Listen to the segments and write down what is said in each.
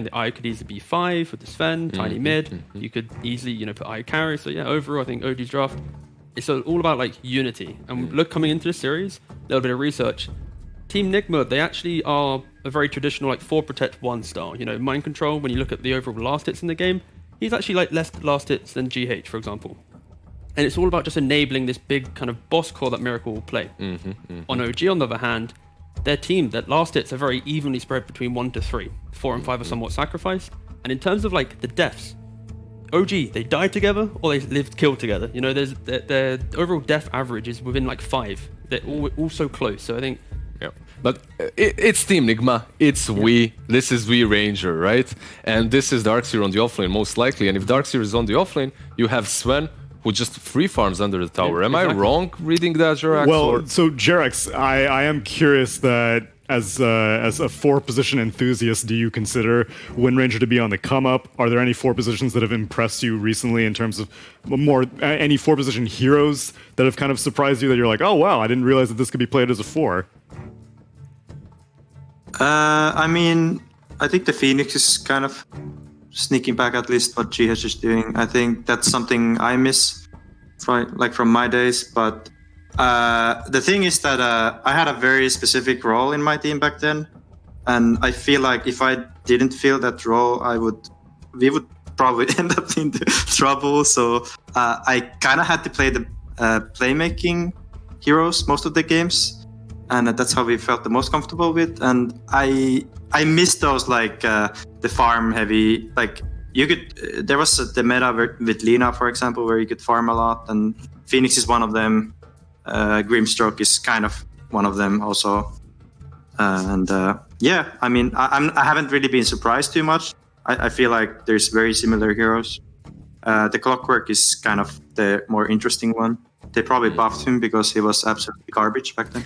the IO could easily be 5 with the Sven, Tiny mid. You could easily, put IO carry. So yeah, overall, I think OG's draft, it's all about like unity. And look, coming into this series, a little bit of research. Team Nigma, they actually are a very traditional like 4 protect 1 style. Mind control. When you look at the overall last hits in the game, he's actually like less last hits than GH, for example. And it's all about just enabling this big kind of boss core that Miracle will play. On OG, on the other hand, their team, that last hits are very evenly spread between 1 to 3. 4 and 5 are somewhat sacrificed. And in terms of like the deaths, OG, they die together or they live killed together. There's their overall death average is within like 5. They're all so close. So I think. Yeah, but it's Team Nigma, it's We, this is We Ranger, right? And this is Darkseer on the offlane most likely. And if Darkseer is on the offlane, you have Sven, who just free farms under the tower. Am I wrong reading that, Jerax? Well, so Jerax, I am curious that as a 4 position enthusiast, do you consider Wind Ranger to be on the come up? Are there any 4 positions that have impressed you recently in terms of any 4 position heroes that have kind of surprised you that you're like, oh wow, I didn't realize that this could be played as a 4? I mean, I think the Phoenix is kind of sneaking back at least what GH is doing. I think that's something I miss from my days. But the thing is that I had a very specific role in my team back then. And I feel like if I didn't feel that role, we would probably end up in trouble. So I kind of had to play the playmaking heroes most of the games. And that's how we felt the most comfortable with. And I miss those like the farm heavy, like you could, there was the meta with Lina, for example, where you could farm a lot, and Phoenix is one of them. Grimstroke is kind of one of them also. Yeah, I mean, I haven't really been surprised too much. I feel like there's very similar heroes. The Clockwork is kind of the more interesting one. They probably buffed him because he was absolutely garbage back then.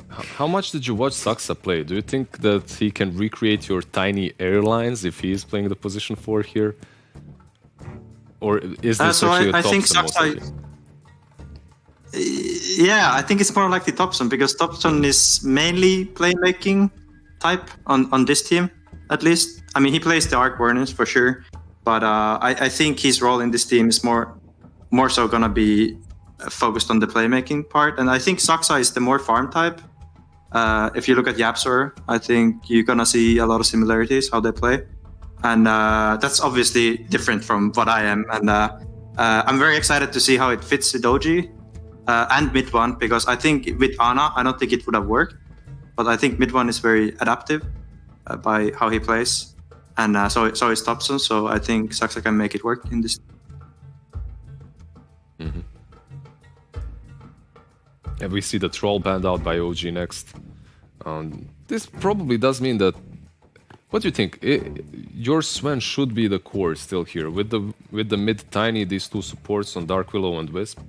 How much did you watch Saxa play? Do you think that he can recreate your tiny airlines if he is playing the position 4 here? Or is this actually a Thompson? Yeah, I think it's more likely Thompson, because Thompson is mainly playmaking type on this team, at least. I mean, he plays the Arc Warners for sure, but I think his role in this team is more so gonna be focused on the playmaking part. And I think Saxa is the more farm type. If you look at Yapsor, I think you're gonna see a lot of similarities how they play, and that's obviously different from what I am. And I'm very excited to see how it fits with OG and Mid1, because I think with Ana, I don't think it would have worked, but I think Mid1 is very adaptive by how he plays, and so is Thompson. So I think Saxa can make it work in this. And we see the troll banned out by OG next. This probably does mean that. What do you think? Your Sven should be the core still here with the mid tiny, these 2 supports on Dark Willow and Wisp.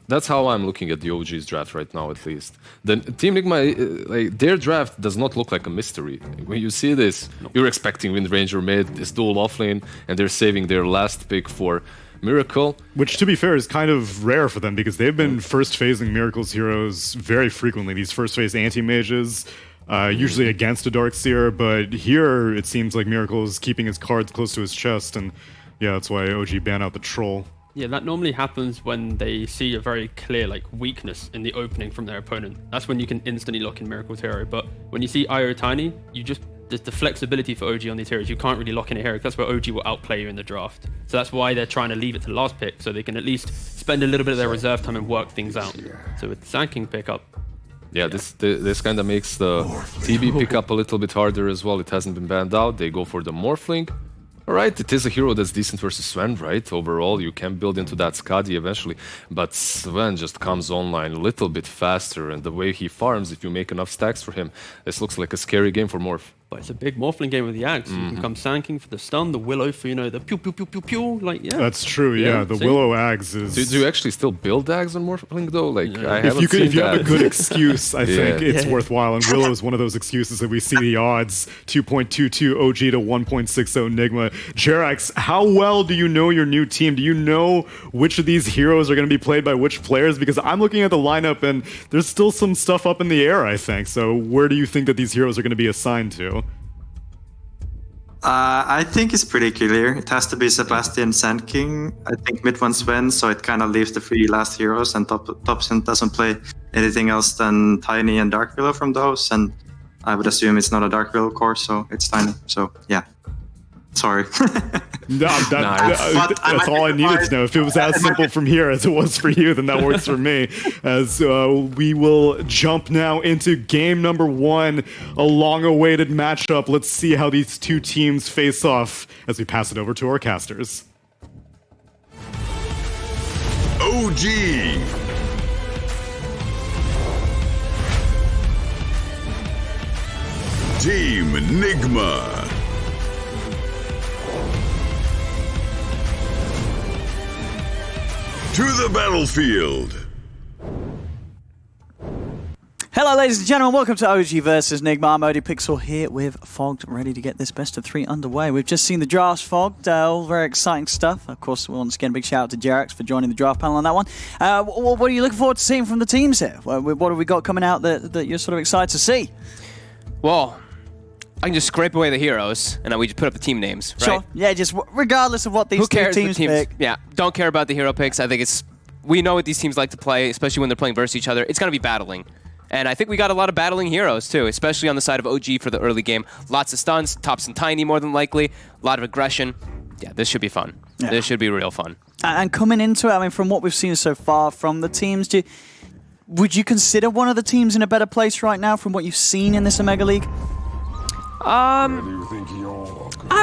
That's how I'm looking at the OG's draft right now, at least. Then Team Nigma, their draft does not look like a mystery. When you see this, you're expecting Wind Ranger mid, this dual offlane, and they're saving their last pick for Miracle. Which, to be fair, is kind of rare for them, because they've been first phasing Miracle's heroes very frequently. These first phase anti-mages, usually against a Darkseer, but here it seems like Miracle is keeping his cards close to his chest, and yeah, that's why OG ban out the troll. Yeah, that normally happens when they see a very clear like weakness in the opening from their opponent. That's when you can instantly lock in Miracle's hero. But when you see IO tiny, there's the flexibility for OG on these heroes. You can't really lock in a hero. That's where OG will outplay you in the draft. So that's why they're trying to leave it to the last pick, so they can at least spend a little bit of their reserve time and work things out. So with the Sanking pickup, this kind of makes the TB pickup a little bit harder as well. It hasn't been banned out. They go for the Morphling. Alright, it is a hero that's decent versus Sven, right? Overall, you can build into that Skadi eventually, but Sven just comes online a little bit faster, and the way he farms, if you make enough stacks for him, this looks like a scary game for Morph. But it's a big Morphling game with the Axe. You can come Sanking for the stun, the Willow for, the pew pew pew pew pew, like, yeah. That's true, yeah. The Willow Axe is... Do you actually still build Axe on Morphling, though? Like, I haven't If you have that. a good excuse, I think it's worthwhile. And Willow is one of those excuses that we see the odds, 2.22 OG to 1.60 Nigma. Jerax, how well do you know your new team? Do you know which of these heroes are going to be played by which players? Because I'm looking at the lineup, and there's still some stuff up in the air, I think. So where do you think that these heroes are going to be assigned to? I think it's pretty clear. It has to be Sebastian Sand King. I think mid one Sven, so it kind of leaves the 3 last heroes, and Topson doesn't play anything else than Tiny and Dark Willow from those, and I would assume it's not a Dark Willow core, so it's Tiny. So yeah, sorry. No, that's all I needed to know. If it was as simple from here as it was for you, then that works for me. As we will jump now into game number 1, a long-awaited matchup. Let's see how these two teams face off as we pass it over to our casters. OG. Team Nigma. To the battlefield. Hello, ladies and gentlemen. Welcome to OG versus Nigma. I'm ODPixel here with Fogged, ready to get this best of 3 underway. We've just seen the drafts, Fogged. All very exciting stuff. Of course, once again, big shout out to Jerax for joining the draft panel on that one. What are you looking forward to seeing from the teams here? What have we got coming out that you're sort of excited to see? Well, I can just scrape away the heroes, and then we just put up the team names, right? Sure. Yeah, just regardless of what these two teams pick. Yeah, don't care about the hero picks. I think we know what these teams like to play, especially when they're playing versus each other. It's going to be battling. And I think we got a lot of battling heroes, too, especially on the side of OG for the early game. Lots of stuns, Tops and Tiny more than likely, a lot of aggression. Yeah, this should be fun. Yeah. This should be real fun. And coming into it, I mean, from what we've seen so far from the teams, would you consider one of the teams in a better place right now from what you've seen in this Omega League? I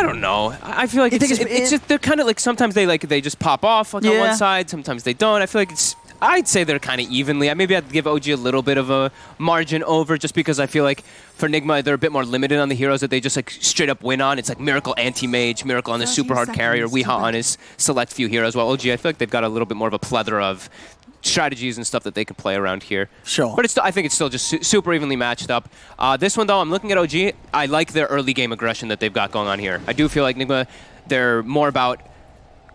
don't know. I feel like it's just they're kind of like sometimes they just pop off on one side, sometimes they don't. I feel like I'd say they're kind of evenly. Maybe I'd give OG a little bit of a margin over just because I feel like for Nigma they're a bit more limited on the heroes that they just like straight up win on. It's like Miracle anti-mage, Miracle on his super hard carrier, Weeha on his select few heroes. While OG I feel like they've got a little bit more of a plethora of strategies and stuff that they can play around here. Sure. But I think it's still just super evenly matched up. This one, though, I'm looking at OG. I like their early game aggression that they've got going on here. I do feel like Nigma, they're more about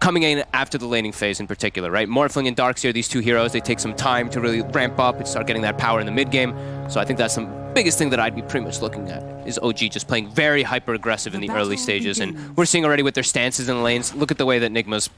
coming in after the laning phase in particular, right? Morphling and Darkseer, these two heroes, they take some time to really ramp up and start getting that power in the mid game. So I think that's the biggest thing that I'd be pretty much looking at is OG just playing very hyper-aggressive in the early stages. And we're seeing already with their stances in the lanes, look at the way that Nigma's,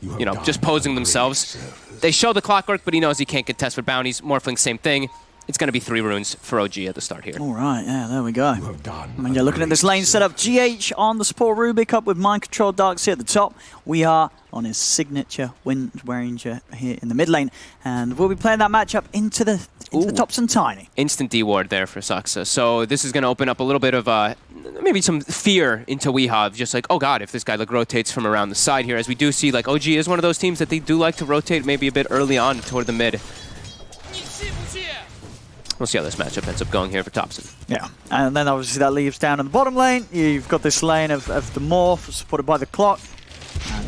just posing themselves. They show the clockwork, but he knows he can't contest for bounties. Morphling, same thing. It's going to be 3 runes for OG at the start here. All right, yeah, there we go. I mean, you're looking at this lane setup. GH on the support Rubik up with Mind Control Darkseer at the top. We are on his signature Wind Ranger here in the mid lane. And we'll be playing that matchup into the Tops and Tiny. Instant D-ward there for Saxa. So this is going to open up a little bit of maybe some fear into Weeha. Just like, oh god, if this guy rotates from around the side here. As we do see, like OG is one of those teams that they do like to rotate maybe a bit early on toward the mid. We'll see how this matchup ends up going here for Topson. Yeah, and then obviously that leaves down in the bottom lane. You've got this lane of the Morph supported by the Clock,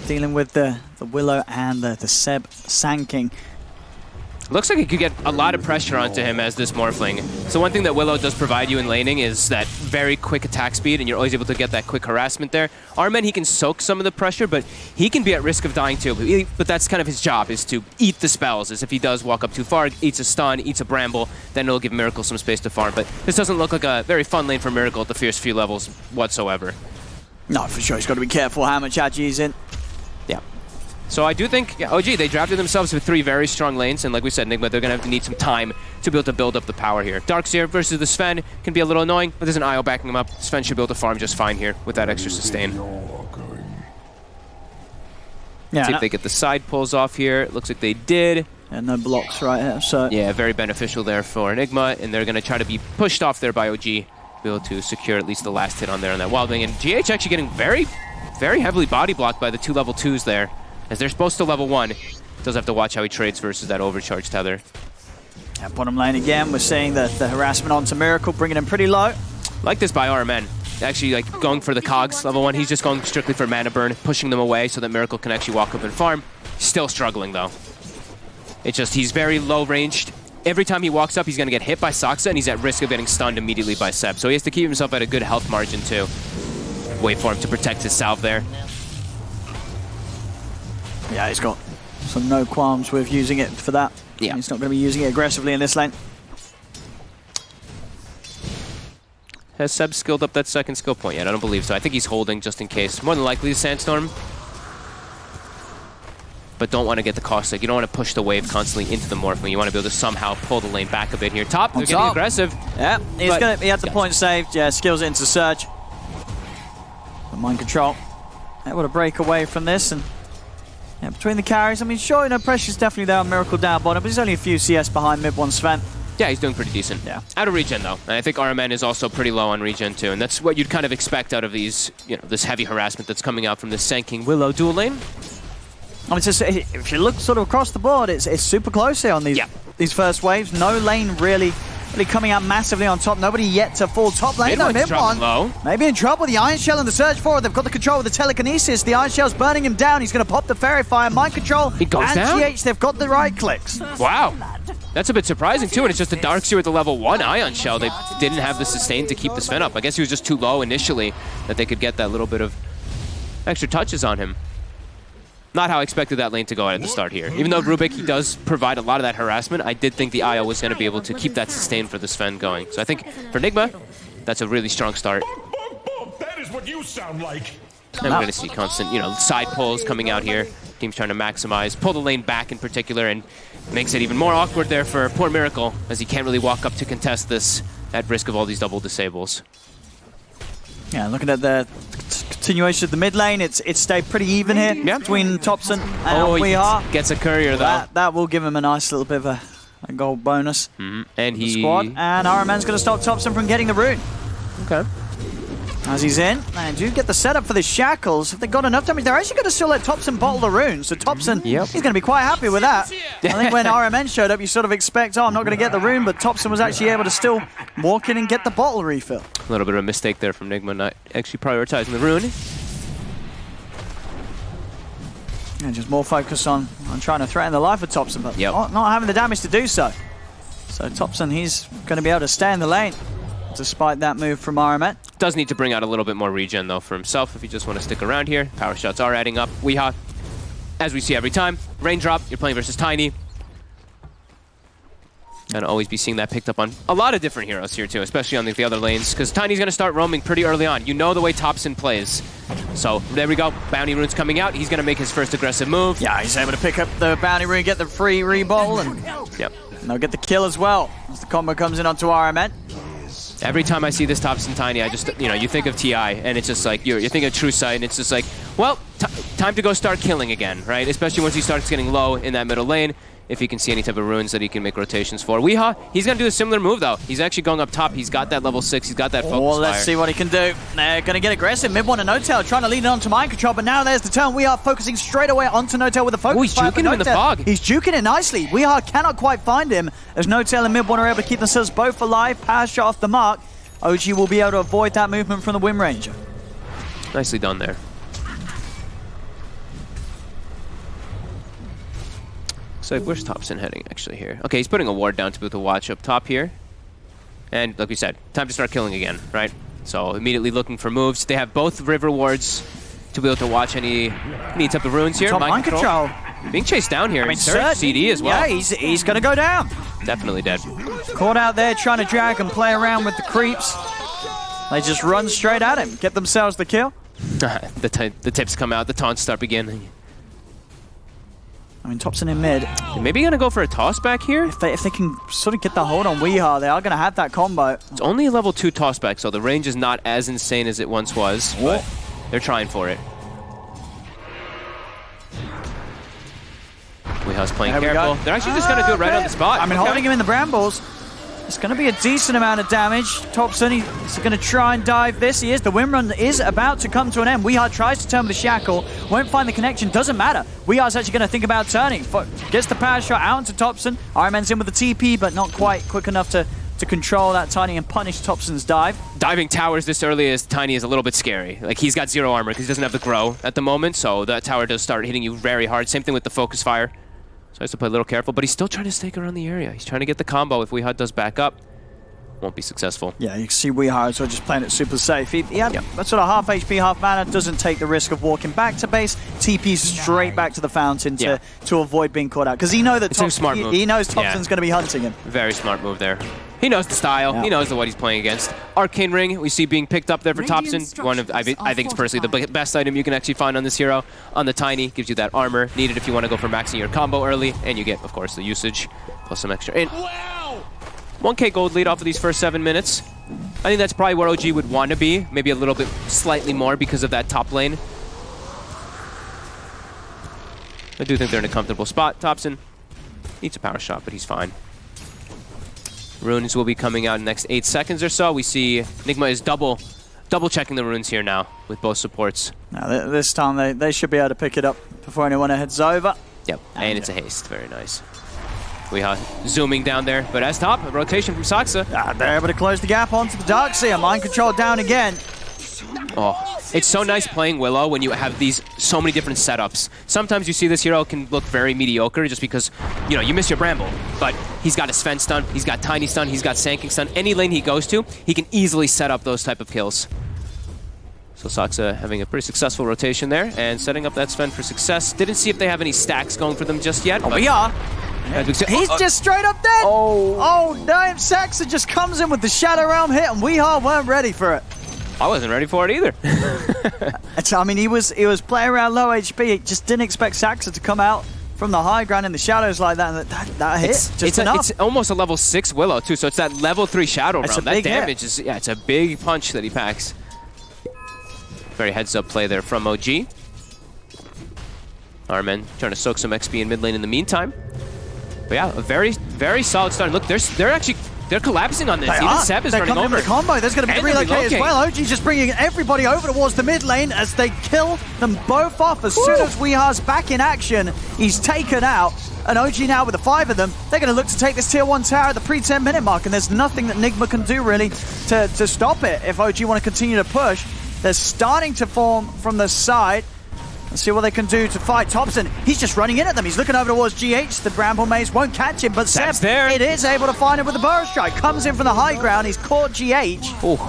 dealing with the Willow and the Seb Sand King. Looks like he could get a lot of pressure onto him as this Morphling. So one thing that Willow does provide you in laning is that very quick attack speed, and you're always able to get that quick harassment there. Armen, he can soak some of the pressure, but he can be at risk of dying too. But that's kind of his job, is to eat the spells. As if he does walk up too far, eats a stun, eats a bramble, then it'll give Miracle some space to farm. But this doesn't look like a very fun lane for Miracle at the fierce few levels whatsoever. No, for sure. He's got to be careful how much Agi is in. Yeah. So I do think, OG, they drafted themselves with 3 very strong lanes, and like we said, Nigma, they're going to have to need some time to be able to build up the power here. Darkseer versus the Sven can be a little annoying, but there's an IO backing him up. Sven should be able to farm just fine here with that extra sustain. Yeah, see if they get the side pulls off here. It looks like they did. And no blocks right here, so... Yeah, very beneficial there for Nigma, and they're going to try to be pushed off there by OG, be able to secure at least the last hit on there on that Wild Wing. And GH actually getting very, very heavily body blocked by the 2 level 2s there. As they're supposed to level 1, does have to watch how he trades versus that overcharge tether. Yeah, bottom lane again, we're seeing the harassment onto Miracle, bringing him pretty low. Like this by RMN. Actually, like going for the cogs level 1, he's just going strictly for mana burn, pushing them away so that Miracle can actually walk up and farm. Still struggling though. It's just, he's very low ranged. Every time he walks up, he's going to get hit by Saxa, and he's at risk of getting stunned immediately by Seb. So he has to keep himself at a good health margin too. Wait for him to protect his salve there. Yeah, he's got no qualms with using it for that. Yeah. He's not going to be using it aggressively in this lane. Has Seb skilled up that second skill point yet? I don't believe so. I think he's holding just in case. More than likely the Sandstorm. But don't want to get the caustic. You don't want to push the wave constantly into the Morph. You want to be able to somehow pull the lane back a bit here. Top, they're getting aggressive. Yeah, he had the point saved. Yeah, skills it into Surge. But mind control. Able to break away from this. And yeah, between the carries, I mean, sure, you know, pressure's definitely there on Miracle down bottom, but he's only a few CS behind Mid-1 Sven. Yeah, he's doing pretty decent. Yeah. Out of regen, though. And I think RMN is also pretty low on regen, too. And that's what you'd kind of expect out of these, you know, this heavy harassment that's coming out from this Sanking Willow dual lane. I mean, just, if you look sort of across the board, it's super close here on these first waves. No lane really coming out massively on top. Nobody yet to fall top lane. No, Mid-1 maybe in trouble. The Iron Shell and the Surge forward. They've got the control with the telekinesis. The Iron Shell's burning him down. He's going to pop the Fairy Fire. Mind control. He goes down? GH, they've got the right clicks. Wow. That's a bit surprising, too, and it's just a Darkseer with the level 1 Ion Shell. They didn't have the sustain to keep the Sven up. I guess he was just too low initially that they could get that little bit of extra touches on him. Not how I expected that lane to go out at the start here. Even though Rubik, he does provide a lot of that harassment, I did think the IO was going to be able to keep that sustain for the Sven going. So I think for Nigma, that's a really strong start. That is what you sound like. And we're going to see constant, you know, side pulls coming out here. Team's trying to maximize, pull the lane back in particular, and makes it even more awkward there for poor Miracle, as he can't really walk up to contest this at risk of all these double disables. Yeah, looking at the continuation of the mid lane, it's stayed pretty even here between Topson and Weehaw. Gets a courier though. That will give him a nice little bit of a gold bonus. And he... Squad. And RMN's going to stop Topson from getting the rune. Okay. As he's in, and do get the setup for the shackles. If they got enough damage, they're actually going to still let Topson bottle the rune. So Topson, he's going to be quite happy with that. I think when RMN showed up, you sort of expect, oh, I'm not going to get the rune, but Topson was actually able to still walk in and get the bottle refill. A little bit of a mistake there from Nigma, not actually prioritizing the rune. And just more focus on trying to threaten the life of Topson, but not having the damage to do so. So Topson, he's going to be able to stay in the lane, despite that move from RMN. Does need to bring out a little bit more regen, though, for himself if you just want to stick around here. Power shots are adding up. Weehaw, as we see every time, raindrop, you're playing versus Tiny. Gonna always be seeing that picked up on a lot of different heroes here, too, especially on the other lanes, because Tiny's going to start roaming pretty early on. You know the way Topson plays. So there we go. Bounty rune's coming out. He's going to make his first aggressive move. Yeah, he's able to pick up the bounty rune, get the free rebottle, and they'll get the kill as well as the combo comes in onto RMN. Every time I see this Topson Tiny, I just, you know, you think of TI, and it's just like, you're thinking of True Sight, and it's just like, well, time to go start killing again, right? Especially once he starts getting low in that middle lane, if he can see any type of runes that he can make rotations for. Weehaw, he's going to do a similar move, though. He's actually going up top. He's got that level 6. He's got that focus fire. Let's see what he can do. They're going to get aggressive. Mid-1 and No-Tail trying to lead it onto mind control, but now there's the turn. Weehaw focusing straight away onto No-Tail with the focus fire. He's juking him in the fog. He's juking it nicely. Weehaw cannot quite find him, as No-Tail and Mid-1 are able to keep themselves both alive. Power shot off the mark. OG will be able to avoid that movement from the Wind Ranger. Nicely done there. So where's Topson heading actually here? Okay, he's putting a ward down to be able to watch up top here. And like we said, time to start killing again, right? So immediately looking for moves. They have both river wards to be able to watch any type of runes here. Top mind control. Being chased down here. I mean, Surge CD as well. Yeah, he's going to go down. Definitely dead. Caught out there trying to drag and play around with the creeps. They just run straight at him, get themselves the kill. the tips come out, the taunts start beginning. I mean, Topson in mid. Maybe going to go for a toss back here? If they can sort of get the hold on Weehaw, they are going to have that combo. It's only a level 2 toss back, so the range is not as insane as it once was, but they're trying for it. Weehaw's playing careful. They're actually just going to do it right on the spot. I mean, holding him in the brambles. It's going to be a decent amount of damage. Topson, he's going to try and dive this. He is. The Windrun is about to come to an end. Weehaw tries to turn with the shackle. Won't find the connection. Doesn't matter. Weeha's actually going to think about turning. Gets the power shot out into Topson. Ironman's in with the TP, but not quite quick enough to control that Tiny and punish Topson's dive. Diving towers this early as Tiny is a little bit scary. Like, he's got 0 armor because he doesn't have the grow at the moment, so that tower does start hitting you very hard. Same thing with the focus fire. So he has to play a little careful, but he's still trying to stake around the area. He's trying to get the combo. If Weehaw does back up, won't be successful. Yeah, you can see Weehaw as well, just playing it super safe. He had that sort of half HP, half mana, doesn't take the risk of walking back to base, TPs straight back to the fountain to avoid being caught out. Because he knows that he knows Topson's going to be hunting him. Very smart move there. He knows the style. Yeah. He knows what he's playing against. Arcane Ring, we see being picked up there for Thompson. One of, I think it's personally the best item you can actually find on this hero. On the Tiny, gives you that armor needed if you want to go for maxing your combo early. And you get, of course, the usage plus some extra. And 1k gold lead off of these first 7 minutes. I think that's probably where OG would want to be. Maybe a little bit slightly more because of that top lane. I do think they're in a comfortable spot. Thompson needs a power shot, but he's fine. Runes will be coming out in the next 8 seconds or so. We see Nigma is double checking the runes here now with both supports. Now this time they should be able to pick it up before anyone heads over. Yep, and it's a haste. Very nice. We are zooming down there, but as top, a rotation from Saksa. They're able to close the gap onto the Darkseer. Mind control down again. Oh, it's so nice playing Willow when you have these so many different setups. Sometimes you see this hero can look very mediocre just because, you know, you miss your Bramble. But he's got a Sven stun, he's got Tiny stun, he's got Sanking stun. Any lane he goes to, he can easily set up those type of kills. So Saksa having a pretty successful rotation there and setting up that Sven for success. Didn't see if they have any stacks going for them just yet. Oh, we are. He's just straight up dead. Oh, damn. Saksa just comes in with the Shadow Realm hit and we all weren't ready for it. I wasn't ready for it either. I mean, he was playing around low HP. He just didn't expect Saksa to come out from the high ground in the shadows like that, and that hit just enough. It's almost a level 6 Willow too, so it's that level 3 Shadow Realm. That damage is, yeah, it's a big punch that he packs. Very heads-up play there from OG. Armen trying to soak some XP in mid lane in the meantime. But yeah, a very, very solid start. Look, they're collapsing on this. Even Seb is running over. The combo. There's going to be relocate as well. OG just bringing everybody over towards the mid lane as they kill them both off. As soon as Weehar's back in action, he's taken out. And OG now with the 5 of them, they're going to look to take this tier 1 tower at the pre-10 minute mark. And there's nothing that Nigma can do really to stop it if OG want to continue to push. They're starting to form from the side. Let's see what they can do to fight Thompson. He's just running in at them. He's looking over towards GH. The Bramble Maze won't catch him, but Seb it is able to find him with the Burrow Strike. Comes in from the high ground. He's caught GH. Ooh.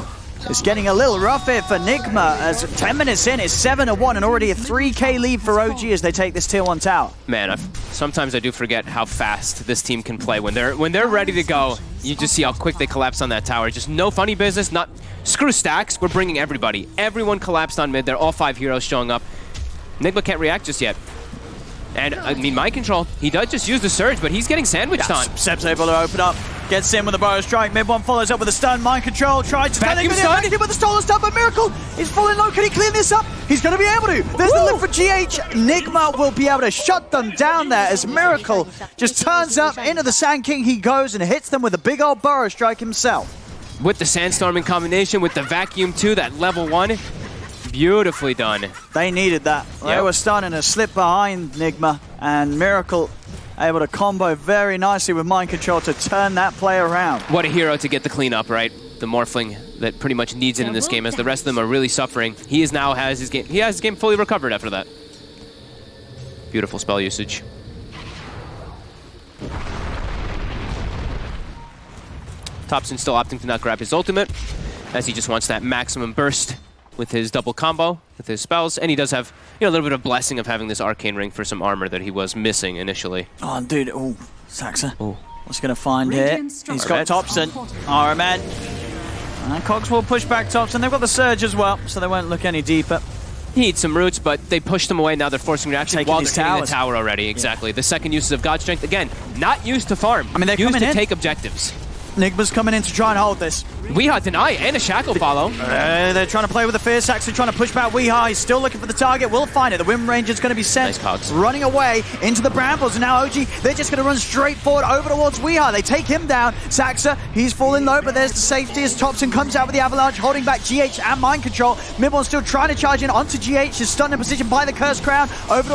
It's getting a little rough here for Nigma as 10 minutes in, it's 7-1 and already a 3k lead for OG as they take this tier 1 tower. Man, sometimes I do forget how fast this team can play. When they're ready to go, you just see how quick they collapse on that tower. Just no funny business. Screw stacks. We're bringing everybody. Everyone collapsed on mid. They're all 5 heroes showing up. Nigma can't react just yet. And, I mean, mind control, he does just use the surge, but he's getting sandwiched on. Seb's able to open up, gets in with a Burrow Strike. Mid-1 follows up with a stun. Mind control, tries to vacuum stun with the stolen stun, but Miracle is falling low. Can he clean this up? He's going to be able to. There's the lift for GH. Nigma will be able to shut them down there as Miracle just turns up into the Sand King. He goes and hits them with a big old Burrow Strike himself. With the Sandstorm in combination with the Vacuum 2, that level 1. Beautifully done. They needed that. They were starting to slip behind Nigma, and Miracle able to combo very nicely with mind control to turn that play around. What a hero to get the cleanup, right? The Morphling that pretty much needs it in this game as the rest of them are really suffering. He has his game fully recovered after that. Beautiful spell usage. Thompson still opting to not grab his ultimate as he just wants that maximum burst with his double combo, with his spells, and he does have, you know, a little bit of blessing of having this Arcane Ring for some armor that he was missing initially. Oh, dude, Saksa. What's he going to find here? He's got Thompson. RMN. And Cogs will push back Thompson. They've got the Surge as well, so they won't look any deeper. He needs some roots, but they pushed him away. Now they're forcing reaction while they're taking the tower already. Exactly. The second use of God Strength, again, not used to farm. I mean, they're used coming to take objectives. Nigma's coming in to try and hold this. Weeha deny and a shackle follow. They're trying to play with the Fear Saxon, trying to push back Weeha. He's still looking for the target. We'll find it. The Wind Ranger's going to be sent running away into the Brambles. And now OG, they're just going to run straight forward over towards Weeha. They take him down. Saxa, he's falling low, but there's the safety as Thompson comes out with the Avalanche, holding back GH and Mind Control. Mid-1 still trying to charge in onto GH. Is stunned in position by the Cursed Crown. Over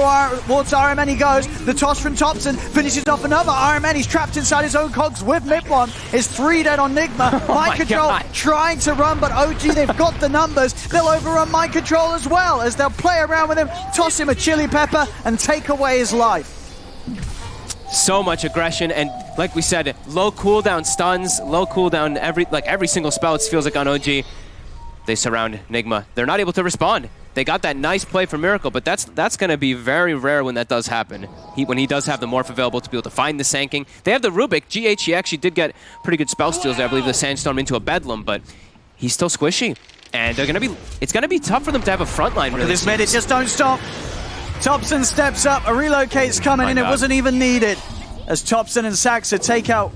towards RMN he goes. The toss from Thompson finishes off another RMN. He's trapped inside his own cogs with Mid-1. Is 3 dead on Nigma. Mind Control trying to run, but OG, they've got the numbers. They'll overrun Mind Control as well as they'll play around with him, toss him a chili pepper, and take away his life. So much aggression, and like we said, low cooldown stuns, low cooldown every single spell. It feels like on OG. They surround Nigma. They're not able to respond. They got that nice play from Miracle, but that's going to be very rare when that does happen. When he does have the Morph available to be able to find the Sanking. They have the Rubik. GH, he actually did get pretty good spell steals there. I believe the Sandstorm into a Bedlam, but he's still squishy. And it's going to be tough for them to have a front line. Really, this minute, just don't stop. Thompson steps up, a relocate's coming in, it wasn't even needed. As Thompson and Saxa take out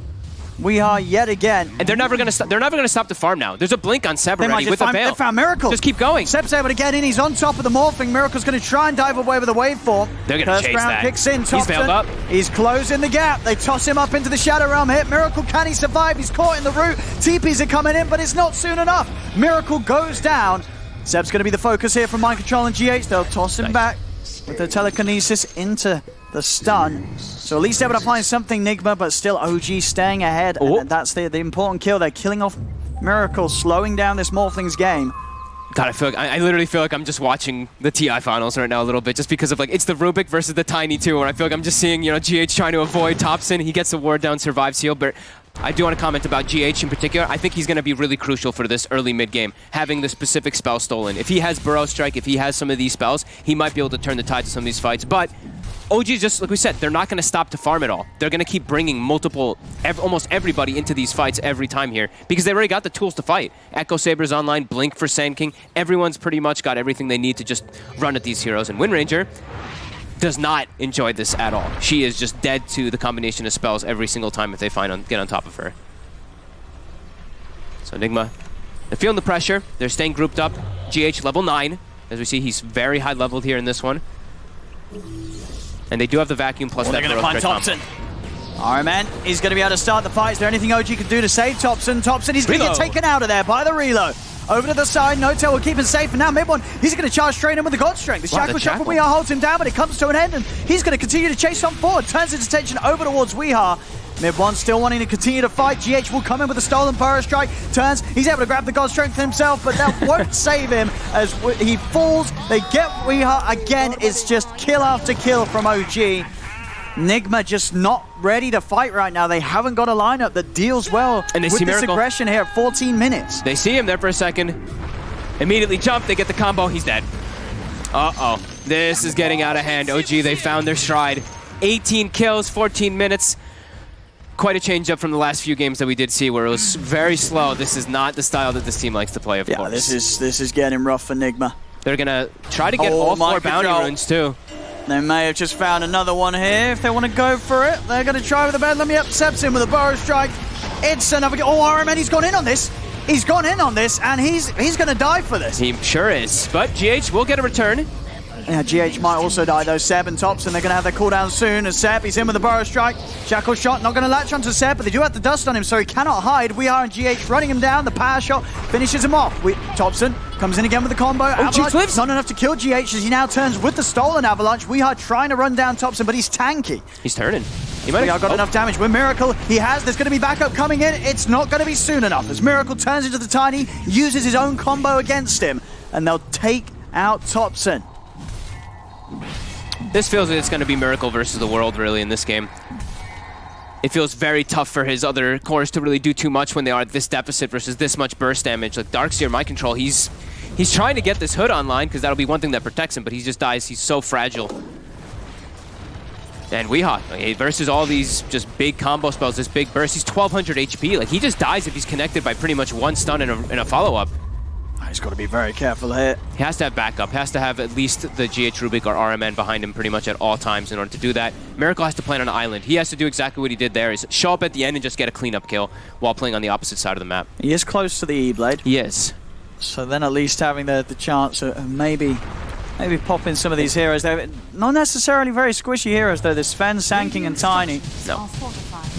WeHa yet again. And they're never going to stop. They're never going to stop the farm now. There's a blink on Seb already with a veil. They found Miracle. Just keep going. Seb's able to get in. He's on top of the morphing. Miracle's going to try and dive away with the waveform. They're going to chase that. Kicks in. Thompson, he's veiled up. He's closing the gap. They toss him up into the Shadow Realm hit. Miracle, can he survive? He's caught in the root. TPs are coming in, but it's not soon enough. Miracle goes down. Seb's going to be the focus here from Mind Control and GH. They'll toss him back with the telekinesis into the stun. So at least able to find something, Nigma, but still OG staying ahead. And that's the important kill. They're killing off Miracle, slowing down this Morphlings game. God, I literally feel like I'm just watching the TI finals right now a little bit, just because of like, it's the Rubik versus the Tiny 2, where I feel like I'm just seeing, you know, GH trying to avoid Thompson. He gets the ward down, survives heal, but I do want to comment about GH in particular. I think he's going to be really crucial for this early mid-game, having the specific spell stolen. If he has Burrow Strike, if he has some of these spells, he might be able to turn the tide to some of these fights, but OG, just like we said, they're not going to stop to farm at all. They're going to keep bringing almost everybody into these fights every time here because they already got the tools to fight. Echo Saber's online, Blink for Sand King. Everyone's pretty much got everything they need to just run at these heroes. And Wind Ranger does not enjoy this at all. She is just dead to the combination of spells every single time if they get on top of her. So Nigma, they're feeling the pressure. They're staying grouped up. GH level 9. As we see, he's very high leveled here in this one. And they do have the vacuum plus that. They're going to find Thompson. RMN is going to be able to start the fight. Is there anything OG can do to save Thompson? Thompson, he's going to get taken out of there by the reload. Over to the side, No-Tail will keep him safe, and now Map1, he's going to charge straight in with the God Strength. The Shackle Shot from WeHa holds him down, but it comes to an end, and he's going to continue to chase on forward. Turns his attention over towards WeHa. Map1 still wanting to continue to fight. GH will come in with a stolen Burrow Strike. Turns, he's able to grab the God Strength himself, but that won't save him as he falls. They get WeHa again. It's just kill after kill from OG. Nigma just not ready to fight right now. They haven't got a lineup that deals well and they with see this Miracle. Aggression here at 14 minutes. They see him there for a second. Immediately jump, they get the combo, he's dead. Uh-oh. This is getting out of hand. OG, they found their stride. 18 kills, 14 minutes. Quite a change up from the last few games that we did see where it was very slow. This is not the style that this team likes to play, of course. This is getting rough for Nigma. They're going to try to get all 4 bounty runes, too. They may have just found another one here. If they want to go for it, they're going to try with the Bedlam. Yep, Seb's in with a Burrow Strike. It's another... Oh, RMN, he's gone in on this. He's gone in on this, and he's going to die for this. He sure is. But GH will get a return. Yeah, GH might also die, though. Seb and Thompson, they're going to have their cooldown soon. As Seb, he's in with a Burrow Strike. Shackle Shot, not going to latch onto Seb, but they do have the dust on him, so he cannot hide. WeHa and GH running him down. The power shot finishes him off. Thompson comes in again with the combo. Avalanche, lives. Not enough to kill GH as he now turns with the stolen Avalanche. WeHa trying to run down Thompson, but he's tanky. He's turning. He might have got enough damage. With Miracle, there's going to be backup coming in. It's not going to be soon enough. As Miracle turns into the Tiny, uses his own combo against him, and they'll take out Thompson. This feels like it's going to be Miracle versus the world, really, in this game. It feels very tough for his other cores to really do too much when they are at this deficit versus this much burst damage. Like Darkseer, Mind Control, he's trying to get this hood online because that'll be one thing that protects him, but he just dies. He's so fragile. And WeHa, versus all these just big combo spells, this big burst, he's 1200 HP. Like, he just dies if he's connected by pretty much one stun and a follow-up. He's got to be very careful here. He has to have backup, has to have at least the GH Rubik or RMN behind him pretty much at all times in order to do that. Miracle has to plan on an island. He has to do exactly what he did there, is show up at the end and just get a cleanup kill while playing on the opposite side of the map. He is close to the E-Blade. He is. So then at least having the chance of maybe pop in some of these heroes. They're not necessarily very squishy heroes, though. There's Sven, Sand King, and Tiny. No.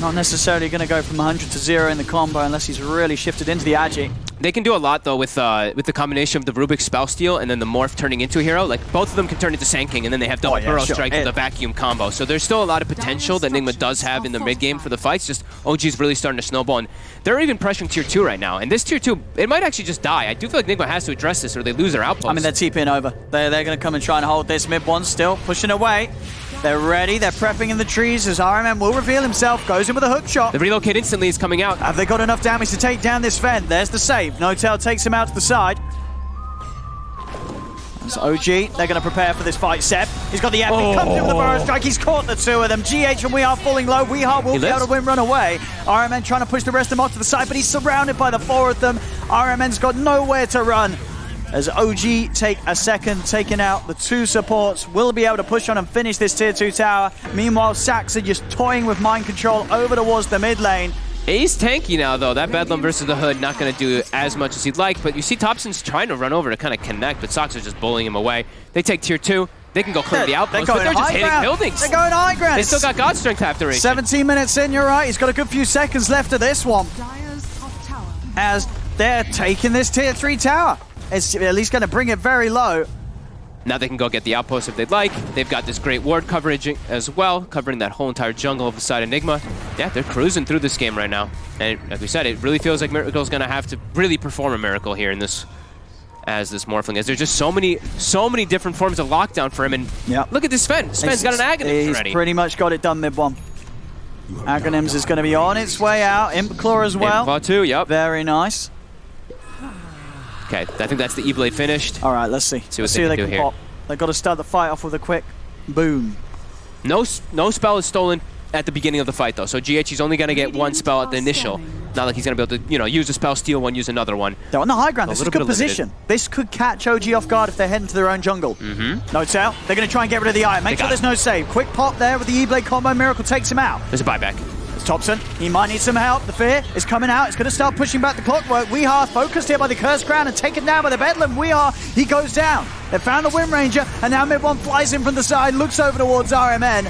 Not necessarily going to go from 100 to 0 in the combo unless he's really shifted into the Agi. They can do a lot, though, with the combination of the Rubik Spell Steal and then the Morph turning into a hero. Like, both of them can turn into Sand King, and then they have double Burrow Strike with the Vacuum combo. So there's still a lot of potential that Nigma does have in the mid-game for the fights. Just OG's really starting to snowball, and they're even pressuring Tier 2 right now. And this Tier 2, it might actually just die. I do feel like Nigma has to address this or they lose their outpost. I mean, they're TPing over. They're going to come and try and hold this. Mid-1 still pushing away. They're ready, they're prepping in the trees as RMN will reveal himself, goes in with a hook shot. The relocate instantly is coming out. Have they got enough damage to take down this Ven? There's the save. No-Tail takes him out to the side. It's OG, they're going to prepare for this fight. Seb, he's got the epic, comes in with the burrow strike, he's caught the two of them. GH and Weehaw falling low, Weehaw will be able to win run away. RMN trying to push the rest of them off to the side, but he's surrounded by the four of them. RMN's got nowhere to run. As OG take a second, taking out the two supports, will be able to push on and finish this tier 2 tower. Meanwhile, Saxa just toying with mind control over towards the mid lane. He's tanky now, though. That Bedlam versus the Hood not going to do as much as he'd like, but you see Thompson's trying to run over to kind of connect, but Sox is just bullying him away. They take tier 2. They can go clear the outpost, but they're just hitting buildings. They're going high ground. They still got God Strength half duration. 17 minutes in, you're right. He's got a good few seconds left of this one. As they're taking this tier 3 tower. It's at least going to bring it very low. Now they can go get the outpost if they'd like. They've got this great ward coverage as well, covering that whole entire jungle beside Nigma. Yeah, they're cruising through this game right now. And like we said, it really feels like Miracle's going to have to really perform a miracle here in this, as this Morphling is. There's just so many different forms of lockdown for him. And look at this Sven. Sven's got an Aghanim already. He's pretty much got it done mid-1. Aghanims is going to be on its way out. Imp-Claw as well. Imp-Claw too, yep. Very nice. Okay, I think that's the E-Blade finished. All right, let's see. Let's see what they can do here. Pop. They've got to start the fight off with a quick boom. No spell is stolen at the beginning of the fight, though. So GH is only going to get one spell at the initial. Not like he's going to be able to, use a spell, steal one, use another one. They're on the high ground. This is a good position. This could catch OG off guard if they're heading to their own jungle. No tail. They're going to try and get rid of the eye. Make sure there's no save. Quick pop there with the E-Blade combo. Miracle takes him out. There's a buyback. Thompson, he might need some help. The fear is coming out. It's going to start pushing back the clockwork. Weehaw focused here by the Cursed Crown and taken down by the Bedlam. Weehaw, he goes down. They found the Wind Ranger, and now Mid-1 flies in from the side, looks over towards RMN.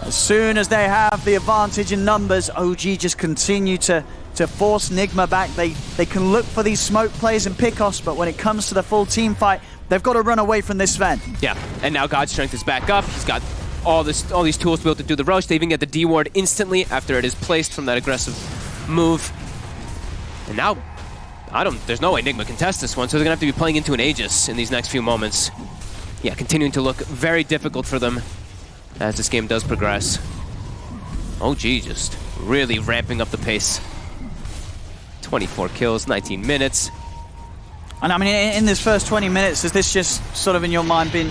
As soon as they have the advantage in numbers, OG just continue to force Nigma back. They can look for these smoke plays and pickoffs, but when it comes to the full team fight, they've got to run away from this Sven. Yeah, and now God's Strength is back up. He's got all these tools to be able to do the rush. They even get the D ward instantly after it is placed from that aggressive move. And now, there's no way Nigma can test this one, so they're gonna have to be playing into an Aegis in these next few moments. Yeah, continuing to look very difficult for them as this game does progress. OG just really ramping up the pace. 24 kills, 19 minutes. And I mean, in this first 20 minutes, has this just sort of in your mind been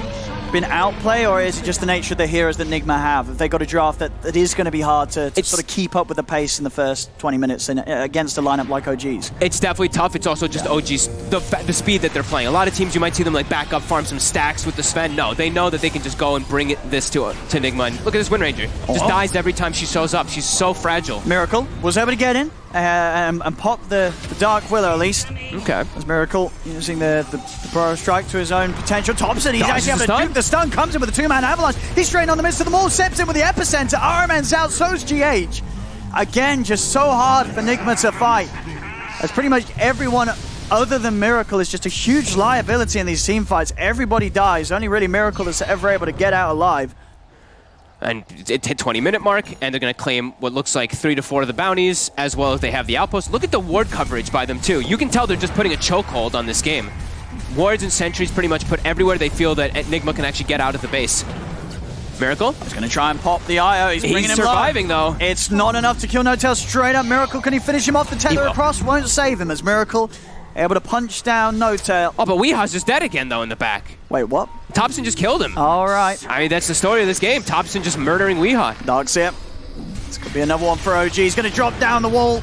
outplay, or is it just the nature of the heroes that Nigma have? Have they got a draft that is going to be hard to sort of keep up with the pace in the first 20 minutes against a lineup like OG's? It's definitely tough. It's also just OG's, the speed that they're playing. A lot of teams, you might see them like back up, farm some stacks with the Sven. No, they know that they can just go and bring this to Nigma. And look at this Wind Ranger. Just dies every time she shows up. She's so fragile. Miracle was able to get in and pop the Dark Willow at least. Okay. As Miracle using the Burrow Strike to his own potential. Thompson, he's actually able to duke the stun, comes in with a two-man avalanche. He's straight on the midst of them all, steps in with the epicenter. RMN's out, so's GH. Again, just so hard for Nigma to fight. As pretty much everyone other than Miracle is just a huge liability in these team fights. Everybody dies. Only really Miracle is ever able to get out alive. And it hit 20-minute mark, and they're going to claim what looks like 3 to 4 of the bounties, as well as they have the outpost. Look at the ward coverage by them, too. You can tell they're just putting a chokehold on this game. Wards and sentries pretty much put everywhere they feel that Nigma can actually get out of the base. Miracle? He's going to try and pop the IO. He's bringing him surviving, low. though. It's not enough to kill No Tail straight up. Miracle, can he finish him off? The tether across won't save him as Miracle able to punch down No Tail. Oh, but Weeha's just dead again, though, in the back. Wait, what? Thompson just killed him. All right. I mean, that's the story of this game. Thompson just murdering Weeha. Dark's here. This could be another one for OG. He's going to drop down the wall.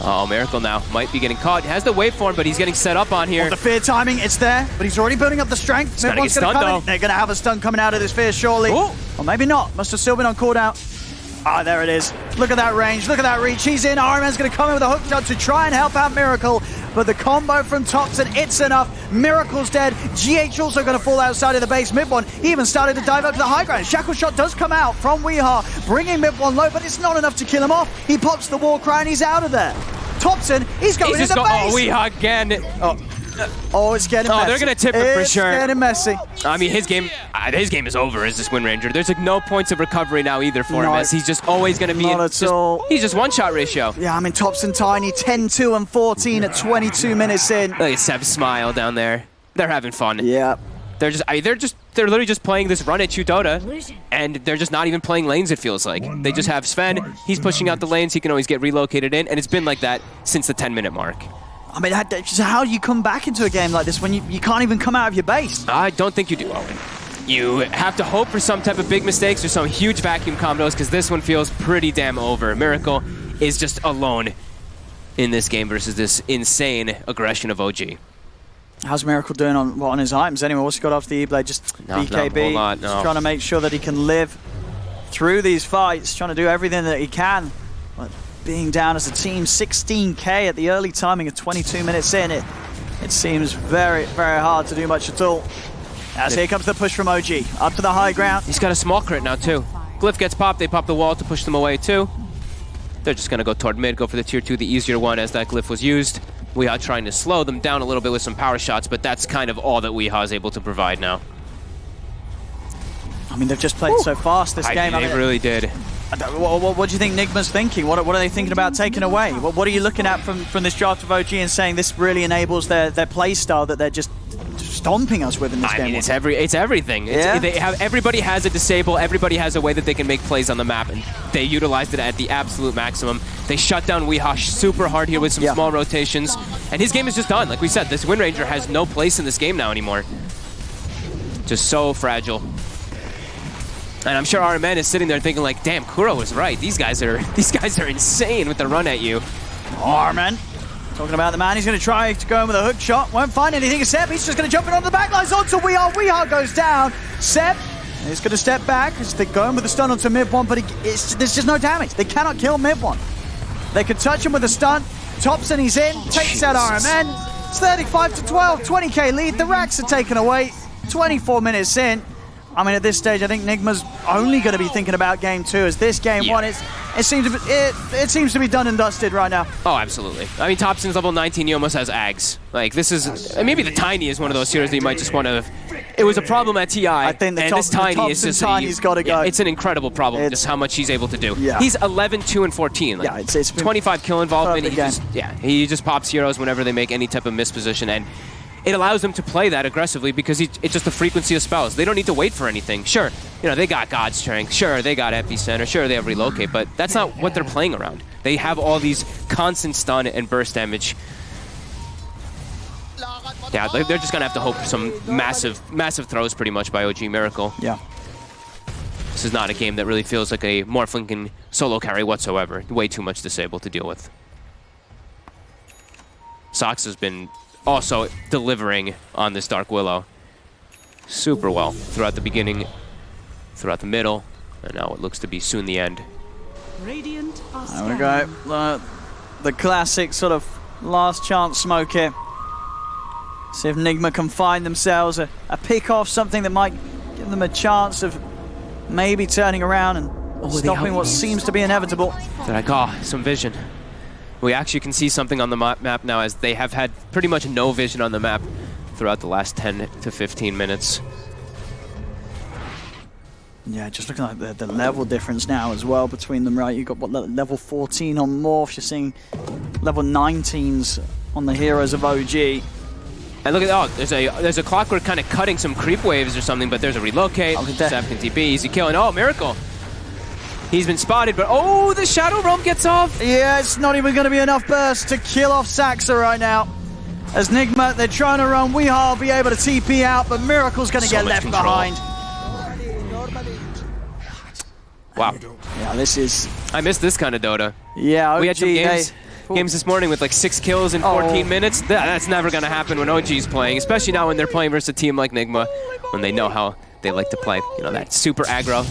Oh, Miracle now might be getting caught. He has the waveform, but he's getting set up on here. The fear timing, it's there, but he's already building up the strength. He's gonna get stunned, though. They're going to have a stun coming out of this fear, surely. Ooh. Or maybe not. Must have still been on cooldown. Ah, there it is. Look at that range. Look at that reach. He's in. RMN's going to come in with a hook shot to try and help out Miracle. But the combo from Thompson, it's enough. Miracle's dead. GH also going to fall outside of the base. Mid-1, he even started to dive up to the high ground. Shackle shot does come out from Weehaw, bringing Mid-1 low, but it's not enough to kill him off. He pops the war cry and he's out of there. Thompson, he's going in the base. Oh, Weehaw again. Oh, it's getting messy. They're going to tip it for sure. It's getting messy. I mean, his game is over as this Wind Ranger. There's like no points of recovery now either for him, as he's just always going to be he's just one-shot ratio. Yeah, I mean, Thompson tiny, 10-2 and 14 at 22 minutes in. Look at Seb's smile down there. They're having fun. Yeah. They're literally just playing this run at you Dota, and they're just not even playing lanes, it feels like. They just have Sven, he's pushing out the lanes, he can always get relocated in, and it's been like that since the 10-minute mark. I mean, how do you come back into a game like this when you can't even come out of your base? I don't think you do, Owen. You have to hope for some type of big mistakes or some huge vacuum combos, because this one feels pretty damn over. Miracle is just alone in this game versus this insane aggression of OG. How's Miracle doing on his items anyway? What's he got off the E-Blade? Just BKB, not a whole lot, no. Just trying to make sure that he can live through these fights, trying to do everything that he can. But being down as a team, 16k at the early timing of 22 minutes in, it seems very, very hard to do much at all. As here comes the push from OG, up to the high ground. He's got a small crit now too. Glyph gets popped, they pop the wall to push them away too. They're just gonna go toward mid, go for the tier 2, the easier one as that Glyph was used. Weehaw trying to slow them down a little bit with some power shots, but that's kind of all that Weehaw is able to provide now. I mean, they've just played so fast this game. They really did. What do you think Nigma's thinking? What are they thinking about taking away? What are you looking at from this draft of OG and saying this really enables their play style that they're just stomping us with in this game? I mean, it's everything. Yeah? Everybody has a disable, everybody has a way that they can make plays on the map, and they utilized it at the absolute maximum. They shut down Weehaw super hard here with some small rotations, and his game is just done. Like we said, this Wind Ranger has no place in this game now anymore. Just so fragile. And I'm sure RMN is sitting there thinking like, damn, Kuro was right. These guys are insane with the run at you. RMN talking about the man. He's going to try to go in with a hook shot. Won't find anything. Seb, he's just going to jump in on the back lines onto Weehaw. Weehaw goes down. Seb is going to step back. They're going with the stun onto Map1, but there's just no damage. They cannot kill Map1. They could touch him with a stun. Thompson, he's in. Takes out RMN. It's 35-12. 20k lead. The racks are taken away. 24 minutes in. I mean, at this stage, I think Nigma's only going to be thinking about game 2. As this game 1, it seems to be done and dusted right now. Oh, absolutely. I mean, Thompson's level 19. He almost has Ags. Like, this is maybe the Tiny is one of those heroes that you might just want to. It was a problem at TI. I think this Tiny is just Tiny's got to go. It's an incredible problem. Just how much he's able to do. Yeah. He's 11, 2, and 14. Like, yeah, it's 25 kill involvement. He just pops heroes whenever they make any type of misposition, and it allows them to play that aggressively because it's just the frequency of spells. They don't need to wait for anything. Sure, they got God Strength. Sure, they got Epicenter. Sure, they have Relocate, but that's not what they're playing around. They have all these constant stun and burst damage. Yeah, they're just gonna have to hope for some massive throws pretty much by OG Miracle. Yeah. This is not a game that really feels like a Morphling solo carry whatsoever. Way too much disable to deal with. Sox has been also delivering on this Dark Willow super well throughout the beginning, throughout the middle, and now it looks to be soon the end. There we go. The classic sort of last chance smoke here. See if Nigma can find themselves a pick off, something that might give them a chance of maybe turning around and stopping what seems to be inevitable. They're like, some vision. We actually can see something on the map now, as they have had pretty much no vision on the map throughout the last 10 to 15 minutes. Yeah, just looking at the level difference now as well between them, right? You've got level 14 on Morphs, you're seeing level 19s on the heroes of OG. And look at there's a Clockwork kind of cutting some creep waves or something, but there's a Relocate. Seth can TP, easy kill, and Miracle. He's been spotted, but the Shadow Realm gets off. Yeah, it's not even going to be enough burst to kill off Saxa right now. As Nigma, they're trying to run. Weehaw will be able to TP out, but Miracle's going to get left behind. Wow. Yeah, this is... I miss this kind of Dota. Yeah, OG, we had some games this morning with like 6 kills in 14 minutes. That's never going to happen when OG's playing, especially now when they're playing versus a team like Nigma, when they know how they like to play. That super aggro.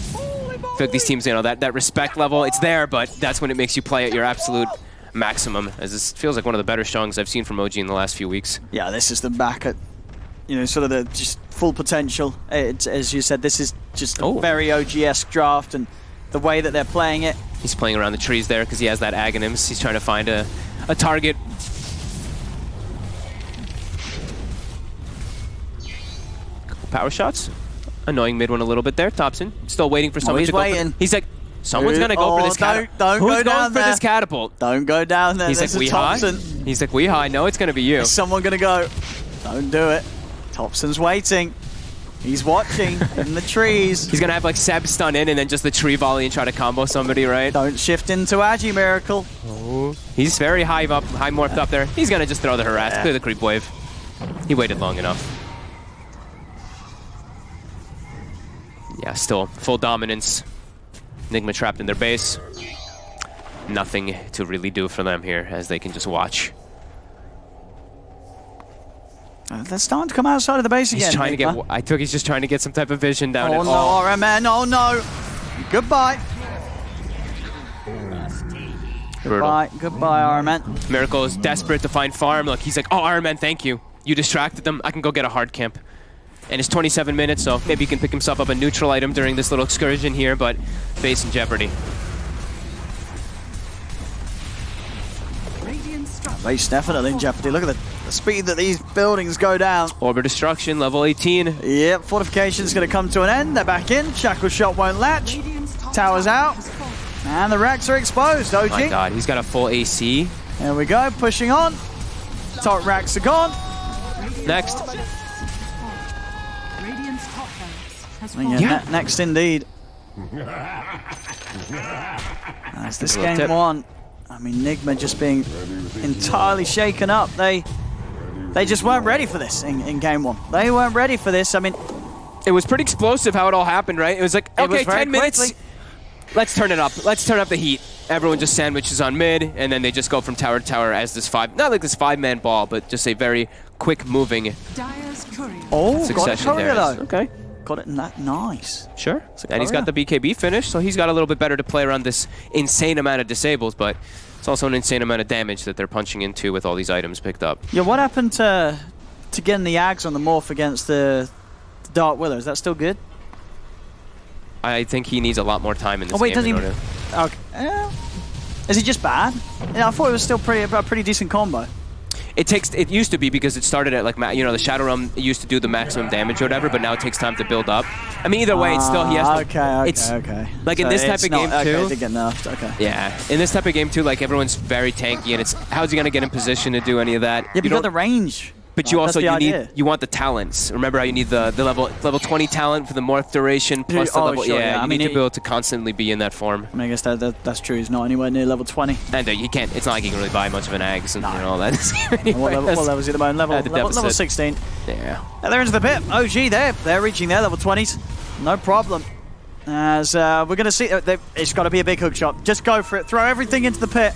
I feel like these teams, that respect level, it's there, but that's when it makes you play at your absolute maximum, as this feels like one of the better showings I've seen from OG in the last few weeks. Yeah, this is them back at, sort of the just full potential. As you said, this is just a very OG-esque draft, and the way that they're playing it. He's playing around the trees there because he has that Aghanims. He's trying to find a target. Couple power shots. Annoying mid one a little bit there. Thompson still waiting for someone to go. He's like, someone's gonna go for this catapult. Don't go down there. Who's going for this catapult? Don't go down there. He's like, Weehaw. He's like, Weehaw. I know it's gonna be you. Is someone gonna go? Don't do it. Thompson's waiting. He's watching in the trees. He's gonna have like Seb stun in and then just the tree volley and try to combo somebody, right? Don't shift into Agi, Miracle. He's very high morphed up there. He's gonna just throw the harass, clear the creep wave. He waited long enough. Yeah, still full dominance. Nigma trapped in their base. Nothing to really do for them here as they can just watch. They're starting to come outside of the base again. He's trying to get. I took. He's just trying to get some type of vision down. Oh no, RMN! Oh no! Goodbye. Brutal. Goodbye, RMN. Miracle is desperate to find farm. Look, he's like, oh, RMN, thank you. You distracted them. I can go get a hard camp. And it's 27 minutes, so maybe he can pick himself up a neutral item during this little excursion here, but base in jeopardy. Base definitely in jeopardy. Look at the speed that these buildings go down. Orber destruction, level 18. Yep, fortification's going to come to an end. They're back in. Shackle shot won't latch. Tower's out. And the racks are exposed. OG. Oh my god, he's got a full AC. Here we go, pushing on. Top racks are gone. Next. Yeah, next indeed. As this game one, I mean, Nigma just being entirely shaken up. They just weren't ready for this in game one. They weren't ready for this. I mean, it was pretty explosive how it all happened, right? It was like, okay, 10 minutes. Let's turn it up. Let's turn up the heat. Everyone just sandwiches on mid, and then they just go from tower to tower as this not like this 5-man ball, but just a very quick moving succession there. Okay. Got it in that. Nice. Sure. And he's got the BKB finish, so he's got a little bit better to play around this insane amount of disables, but it's also an insane amount of damage that they're punching into with all these items picked up. Yeah, what happened to getting the Ags on the morph against the Dark Willow? Is that still good? I think he needs a lot more time in this game. Doesn't he? Okay. Is he just bad? Yeah, I thought it was still a pretty decent combo. It used to be because it started at like, you know, the Shadow Realm used to do the maximum damage or whatever, but now it takes time to build up. I mean, either way, it's still, he has to... Okay. Like so in this type of game too... Okay, they get nerfed, okay. Yeah, in this type of game too, like everyone's very tanky and it's, how's he going to get in position to do any of that? Yeah, but you got the range. But you also, you want the talents. Remember how you need the level 20 talent for the morph duration plus the level... Sure, yeah, I you mean, need to be able to constantly be in that form. I mean, I guess that's true. He's not anywhere near level 20. And he can't, it's not like he can really buy much of an Ags and all that. What level is he at the moment? Level 16. Yeah. And they're into the pit. OG, they're reaching their level 20s. No problem. As we're going to see, it's got to be a big hook shot. Just go for it. Throw everything into the pit.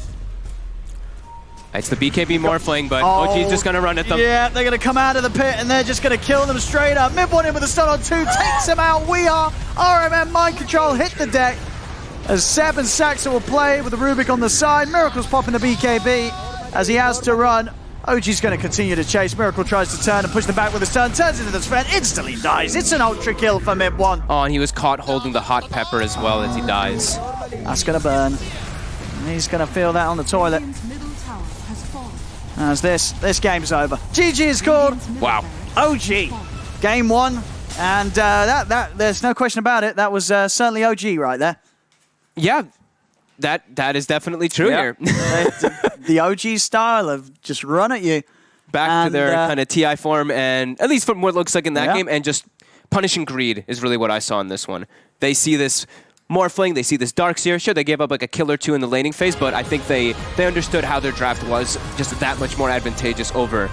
It's the BKB morphling, but OG's just going to run at them. Yeah, they're going to come out of the pit and they're just going to kill them straight up. Mid-1 in with a stun on 2, takes him out. We are RMN Mind Control hit the deck as Seb and Saxa will play with the Rubik on the side. Miracle's popping the BKB as he has to run. OG's going to continue to chase. Miracle tries to turn and push them back with a stun, turns into the Sven, instantly dies. It's an ultra kill for Mid-1. Oh, and he was caught holding the hot pepper as well as he dies. That's going to burn. He's going to feel that on the toilet. As this game's over. GG is called. Wow. OG. Game 1. And there's no question about it. That was certainly OG right there. Yeah. That is definitely true here. The OG style of just run at you. Back to their kind of TI form, and at least from what it looks like in that game, and just punishing greed is really what I saw in this one. They see this Morphling, they see this Darkseer. Sure, they gave up like a kill or two in the laning phase, but I think they understood how their draft was just that much more advantageous over